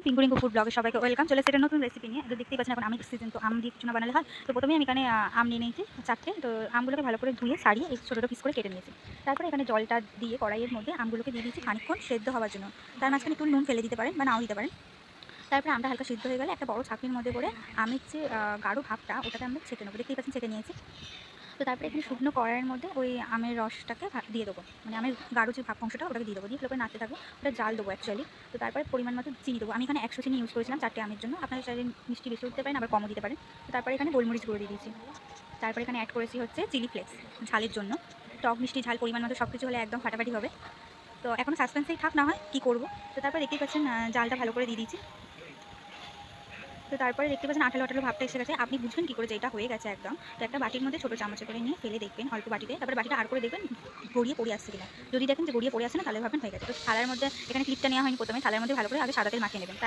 Pinku Rinku food ব্লগে সবাইকে welcome. চলে এসেছে একটা নতুন রেসিপি নিয়ে। তো দেখতেই পাচ্ছেন এখন আমের সিজন, তো আম দিয়ে কিছু না বানালে হয়। তো প্রথমেই আমি এখানে আম নিয়ে নিয়েছি 4টে। তো আমগুলোকে ভালো করে ধুয়ে সারিয়ে এই ছোটো ছোটো পিস করে কেটে নিয়েছি। তারপরে এখানে জলটা দিয়ে কড়াইয়ের মধ্যে আমগুলোকে দিয়ে দিয়েছি খানিকক্ষণ সেদ্ধ হওয়ার জন্য। তার মাঝখানে একটু নুন ফেলে দিতে পারেন বা নাও দিতে পারেন। তারপরে আমটা হালকা সিদ্ধ হয়ে গেলে একটা বড় ছাঁকনির মধ্যে করে আমের যে গাঢ় ভাবটা ওটাকে আমরা ছেঁকে নেবো। দেখতেই পাচ্ছেন ছেঁকে নিয়েছি। তো তারপরে এখানে শুকনো কড়াইয়ের মধ্যে ওই আমের রসটাকে দিয়ে দেবো, মানে আমের গাঢ় যে ভাব অংশটা ওটাকে দিয়ে দেবো, দিয়ে তারপরে নাড়তে থাকবো। ওটা জাল দেবো অ্যাকচুয়ালি। তো তারপরে পরিমাণ মতো চিনি দেবো। আমি এখানে 100 চিনি ইউজ করেছিলাম 4টে আমের জন্য। আপনারা চাইলে মিষ্টি বেশি উঠতে পারেন, আবার কমও দিতে পারেন। তো তারপরে এখানে গোলমরিচ গুঁড়ো দিয়ে দিয়েছি। তারপরে এখানে অ্যাড করেছি হচ্ছে চিলি ফ্লেক্স ঝালের জন্য। টক মিষ্টি ঝাল পরিমাণ মতো সব কিছু হলে একদম ফাটাফাটি হবে। তো এখন সাসপেন্সেই থাক না হয় কী করবো। তো তারপরে দেখতেই পাচ্ছেন জালটা ভালো করে দিয়ে দিয়েছি। তো তারপরে দেখতে পাচ্ছেন আঠালো আঠালো ভাবটা এসে গেছে। আপনি বুঝবেন কী করে যে এটা হয়ে গেছে একদম। তো একটা বাটির মধ্যে ছোটো চামচে করে নিয়ে ফেলে দেখবেন অল্প বাটিতে। তারপরে বাটিটা আর করে দেখবেন গড়িয়ে পড়ে আসছে কিনা। যদি দেখেন যে গড়িয়ে পড়ে আসছে না, তাহলে ভাবেন হয়ে গেছে। তো থালার মধ্যে এখানে ক্লিপটা নেওয়া হয়নি প্রথমে, থালার মধ্যে ভালো করে আগে সাদা তেল মাখিয়ে নেবেন।